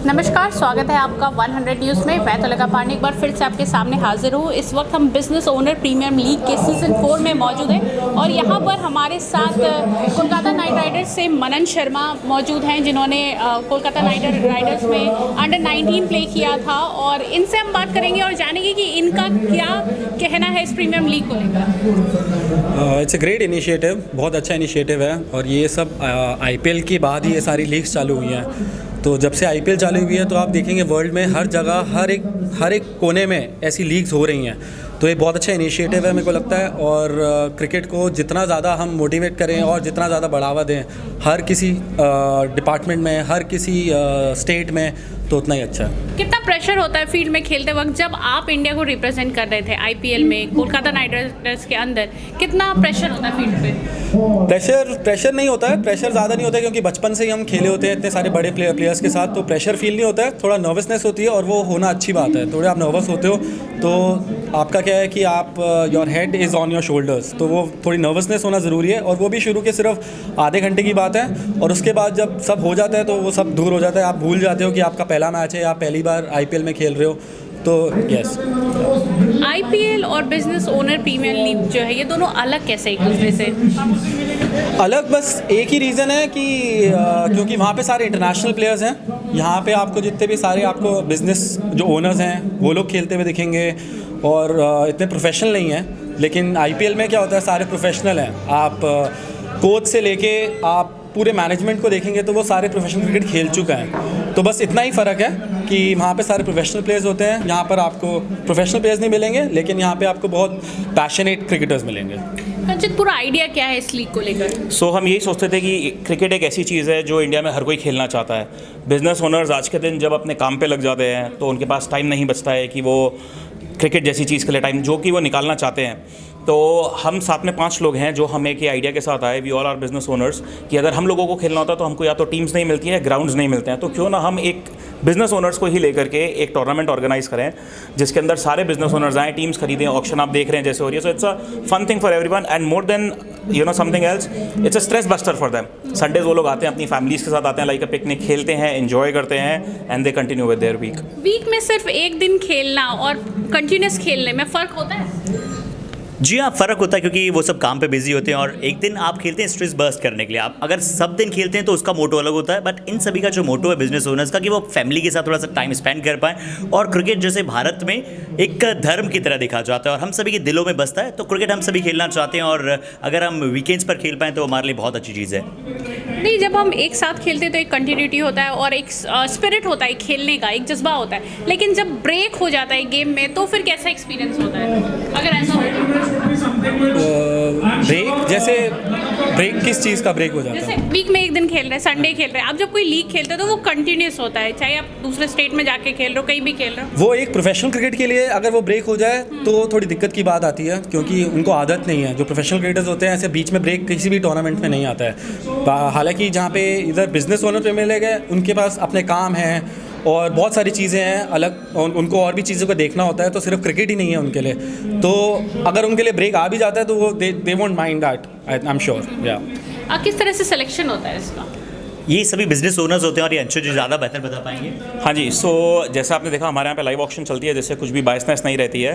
नमस्कार, स्वागत है आपका 100 न्यूज़ में। मैं तुलिका पांडे एक बार फिर से आपके सामने हाजिर हूँ। इस वक्त हम बिजनेस ओनर प्रीमियर लीग के सीज़न 4 में मौजूद हैं और यहाँ पर हमारे साथ कोलकाता नाइट राइडर्स से मनन शर्मा मौजूद हैं, जिन्होंने कोलकाता नाइट राइडर्स में अंडर 19 प्ले किया था और इनसे हम बात करेंगे और जानेंगे कि इनका क्या कहना है इस प्रीमियर लीग को लेकर। इट्स अ ग्रेट इनिशिएटिव, बहुत अच्छा इनिशिएटिव है और ये सब IPL के बाद ही ये सारी लीग्स चालू हुई हैं। तो जब से IPL चालू हुई है तो आप देखेंगे वर्ल्ड में हर जगह हर एक कोने में ऐसी लीग्स हो रही हैं। तो ये बहुत अच्छा इनिशिएटिव है मेरे को लगता है। और क्रिकेट को जितना ज़्यादा हम मोटिवेट करें और जितना ज़्यादा बढ़ावा दें हर किसी डिपार्टमेंट में, हर किसी स्टेट में, तो उतना ही अच्छा है। कितना प्रेशर होता है फील्ड में खेलते वक्त जब आप इंडिया को रिप्रेजेंट कर रहे थे IPL में कोलकाता नाइट राइडर्स के अंदर, कितना प्रेशर होता है फील्ड पे? प्रेशर नहीं होता है, प्रेशर ज़्यादा नहीं होता है क्योंकि बचपन से ही हम खेले होते हैं इतने सारे बड़े प्लेयर्स के साथ, तो प्रेशर फील नहीं होता है। थोड़ा नर्वसनेस होती है और वो होना अच्छी बात है। थोड़े आप नर्वस होते हो तो आपका क्या है कि आप your head is on your shoulders, तो वो थोड़ी नर्वसनेस होना ज़रूरी है। और वो भी शुरू के सिर्फ आधे घंटे की बात है और उसके बाद जब सब हो जाता है तो वो सब दूर हो जाता है। आप भूल जाते हो कि आपका पहला मैच है, आप पहली बार IPL में खेल रहे हो। तो यस, IPL और बिजनेस ओनर प्रीमियर लीग जो है, ये दोनों अलग कैसे एक दूसरे से? अलग बस एक ही रीज़न है कि क्योंकि वहाँ पे सारे इंटरनेशनल प्लेयर्स हैं। यहाँ पे आपको जितने भी सारे आपको बिजनेस जो ओनर्स हैं वो लोग खेलते हुए दिखेंगे और इतने प्रोफेशनल नहीं हैं। लेकिन IPL में क्या होता है, सारे प्रोफेशनल हैं। आप कोच से लेके आप पूरे मैनेजमेंट को देखेंगे तो वो सारे प्रोफेशनल क्रिकेट खेल चुका है। तो बस इतना ही फ़र्क है कि वहाँ पे सारे प्रोफेशनल प्लेयर्स होते हैं, यहाँ पर आपको प्रोफेशनल प्लेयर्स नहीं मिलेंगे, लेकिन यहाँ पे आपको बहुत पैशनेट क्रिकेटर्स मिलेंगे। रंजित, पूरा आइडिया क्या है इस लीग को लेकर? हम यही सोचते थे कि क्रिकेट एक ऐसी चीज़ है जो इंडिया में हर कोई खेलना चाहता है। बिजनेस ओनर्स आज के दिन जब अपने काम पे लग जाते हैं तो उनके पास टाइम नहीं बचता है कि वो क्रिकेट जैसी चीज़ के लिए टाइम जो कि वो निकालना चाहते हैं। तो हम साथ में 5 लोग हैं जो हम एक आइडिया के साथ आए, we all are business owners, कि अगर हम लोगों को खेलना होता तो हमको या तो टीम्स नहीं मिलती है, ग्राउंड्स नहीं मिलते हैं, तो क्यों ना हम एक बिजनेस ओनर्स को ही लेकर के एक टूर्नामेंट ऑर्गेनाइज करें जिसके अंदर सारे बिजनेस ओनर्स आएँ, टीम्स खरीदें, ऑक्शन आप देख रहे हैं जैसे हो रही है। So it's a fun thing for everyone and more than something else, it's a stress buster for them. Sundays वो लोग आते हैं अपनी फैमिलीज के साथ आते हैं, लाइक अ पिकनिक, खेलते हैं, एंजॉय करते हैं and they continue with their week में सिर्फ एक दिन खेलना और कंटिन्यूस खेलने में फ़र्क होता है? जी हाँ, फ़र्क होता है क्योंकि वो सब काम पे बिजी होते हैं और एक दिन आप खेलते हैं स्ट्रेस बर्स्ट करने के लिए। आप अगर सब दिन खेलते हैं तो उसका मोटो अलग होता है, बट इन सभी का जो मोटो है बिजनेस ओनर्स का कि वो फैमिली के साथ थोड़ा सा टाइम स्पेंड कर पाएँ। और क्रिकेट जैसे भारत में एक धर्म की तरह देखा जाता है और हम सभी के दिलों में बसता है, तो क्रिकेट हम सभी खेलना चाहते हैं और अगर हम वीकेंड्स पर खेल पाएँ तो हमारे लिए बहुत अच्छी चीज़ है। नहीं, जब हम एक साथ खेलते हैं तो एक कंटिन्यूटी होता है और एक स्पिरिट होता है खेलने का, एक जज्बा होता है। लेकिन जब ब्रेक हो जाता है गेम में तो फिर कैसा एक्सपीरियंस होता है अगर ऐसा हो? ब्रेक किस चीज़ का ब्रेक हो जाता है? जैसे वीक में एक दिन खेल रहे हैं, संडे खेल रहे हैं, अब जब कोई लीग खेलते हैं तो वो कंटिन्यूस होता है, चाहे आप दूसरे स्टेट में जाके खेल रहे हो, कहीं भी खेल रहे हो। वो एक प्रोफेशनल क्रिकेट के लिए अगर वो ब्रेक हो जाए तो थोड़ी दिक्कत की बात आती है क्योंकि उनको आदत नहीं है। जो प्रोफेशनल क्रिकेटर्स होते हैं ऐसे बीच में ब्रेक किसी भी टूर्नामेंट में नहीं आता है। हालांकि जहाँ पे इधर बिजनेस ओनर पे मिलेगा उनके पास अपने काम हैं और बहुत सारी चीज़ें हैं अलग, उनको और भी चीज़ों को देखना होता है, तो सिर्फ क्रिकेट ही नहीं है उनके लिए। तो अगर उनके लिए ब्रेक आ भी जाता है तो वो they won't mind that, I am sure. या किस तरह से सिलेक्शन होता है इसका? ये सभी बिजनेस ओनर्स होते हैं और ये अंशु जी ज़्यादा बेहतर बता पाएंगे। हाँ जी, जैसा आपने देखा हमारे यहाँ पे लाइव ऑक्शन चलती है, जैसे कुछ भी बायसनेस नहीं रहती है।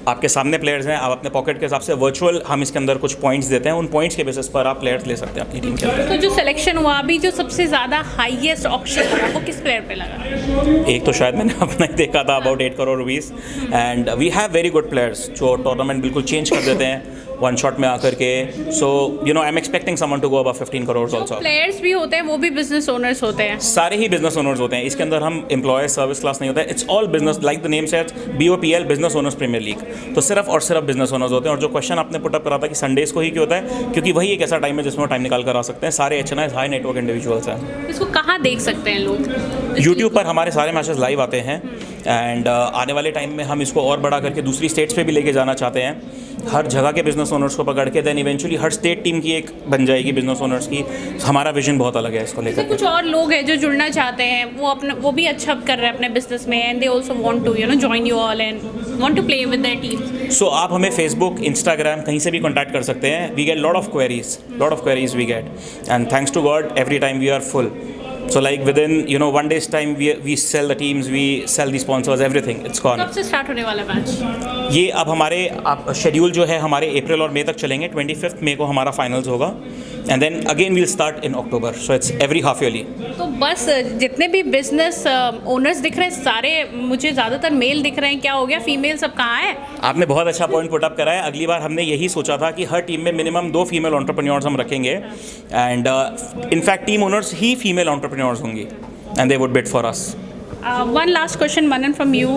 आपके सामने प्लेयर्स हैं, आप अपने पॉकेट के हिसाब से वर्चुअल हम इसके अंदर कुछ पॉइंट्स देते हैं, उन पॉइंट्स के बेसिस पर आप प्लेयर्स ले सकते हैं अपनी टीम के अंदर। तो जो सिलेक्शन हुआ अभी, जो सबसे ज़्यादा हाईएस्ट ऑक्शन लगा वो किस प्लेयर पे लगा? एक तो शायद मैंने अपना ही देखा था, about 8 crore rupees, and we have very good players जो टूर्नामेंट बिल्कुल चेंज कर देते हैं वन शॉट में आकर के। So I am expecting someone to go above 15 crore also. Players भी होते हैं वो भी बिजनेस ओनर्स होते हैं? सारे ही बिजनेस ओनर्स होते हैं, इसके अंदर हम एम्प्लॉय सर्विस क्लास नहीं होता है, it's all business, like the name सेड्स, BOPL, business owners premier league. तो सिर्फ और सिर्फ बिजनेस ओनर्स होते हैं। और जो क्वेश्चन आपने पुटअप करा था कि संडेज को ही क्यों होता है, क्योंकि वही एक ऐसा टाइम है जिसमें वो टाइम निकाल कर आ सकते हैं। सारे HNIs, हाई नेटवर्क इंडिविजुअल्स हैं। इसको कहाँ देख सकते हैं लोग? यूट्यूब पर हमारे सारे मैचेस लाइव आते हैं एंड आने वाले टाइम में हम इसको और बड़ा करके दूसरी स्टेट्स पे भी लेके जाना चाहते हैं, हर जगह के बिजनेस ओनर्स को पकड़ के, देन इवेंचुअली हर स्टेट टीम की एक बन जाएगी बिजनेस ओनर्स की। हमारा विजन बहुत अलग है इसको लेकर। कुछ और लोग हैं जो जुड़ना चाहते हैं, वो भी अच्छा कर रहे हैं अपने बिजनेस में, and they also want to join you all and want to play with their team. So आप हमें फेसबुक, इंस्टाग्राम कहीं से भी कॉन्टैक्ट कर सकते हैं। We get lot of queries we get, and thanks to God every time we are full. So like within 1 day's time we sell the teams, we sell the sponsors, everything. It's gone. कब से start होने वाला match? ये अब हमारे schedule जो है हमारे अप्रैल और मई तक चलेंगे. 25 मई को हमारा फाइनल्स होगा and then again we'll start in October. So it's every half yearly. तो बस जितने भी बिजनेस ओनर्स दिख रहे हैं सारे मुझे ज़्यादातर मेल दिख रहे हैं. क्या हो गया, फीमेल सब कहाँ है? आपने बहुत अच्छा पॉइंट पुट अप करा है. अगली बार हमने यही सोचा था कि हर टीम में मिनिमम 2 फीमेल एंटरप्रेन्योर्स हम रखेंगे एंड इनफैक्ट टीम ओनर्स ही फीमेल एंटरप्रेन्योर्स होंगी and they would bid for us. One last question Manan from you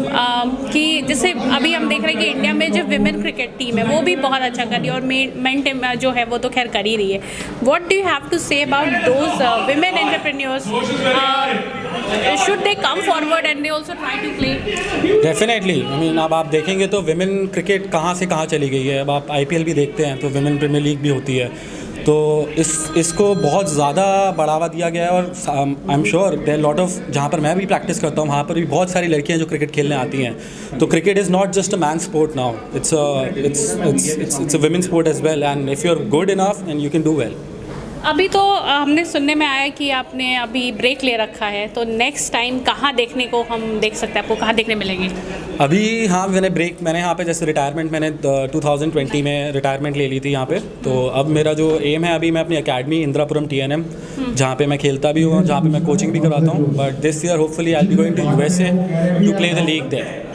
कि जैसे अभी हम देख रहे हैं कि इंडिया में जो विमेन क्रिकेट टीम है वो भी बहुत अच्छा कर रही है और मेन टीम जो है वो तो खैर कर ही रही है. What do you have to say about those women entrepreneurs? Should they come forward and they also try to play? Definitely. I mean अब आप देखेंगे तो विमेन क्रिकेट कहाँ से कहाँ चली गई है. अब आप IPL भी देखते हैं तो विमेन प्रीमियर लीग भी होती है. तो इसको बहुत ज़्यादा बढ़ावा दिया गया है और I am sure there lot of, जहाँ पर मैं भी प्रैक्टिस करता हूँ वहाँ पर भी बहुत सारी लड़कियाँ जो क्रिकेट खेलने आती हैं. तो cricket is not just a man sport now, it's a women sport as well and if you are good enough and you can do well. अभी तो हमने सुनने में आया कि आपने अभी ब्रेक ले रखा है, तो नेक्स्ट टाइम कहाँ देखने को हम देख सकते हैं, आपको कहाँ देखने मिलेंगे? अभी हाँ मैंने यहाँ पे जैसे रिटायरमेंट मैंने 2020 में रिटायरमेंट ले ली थी यहाँ पे. तो अब मेरा जो एम है, अभी मैं अपनी अकेडमी इंदिरापुरम TNM जहाँ पे मैं खेलता भी हूँ, जहाँ पे मैं कोचिंग भी कराता हूँ, but this year hopefully I will be going to USA to play the league there.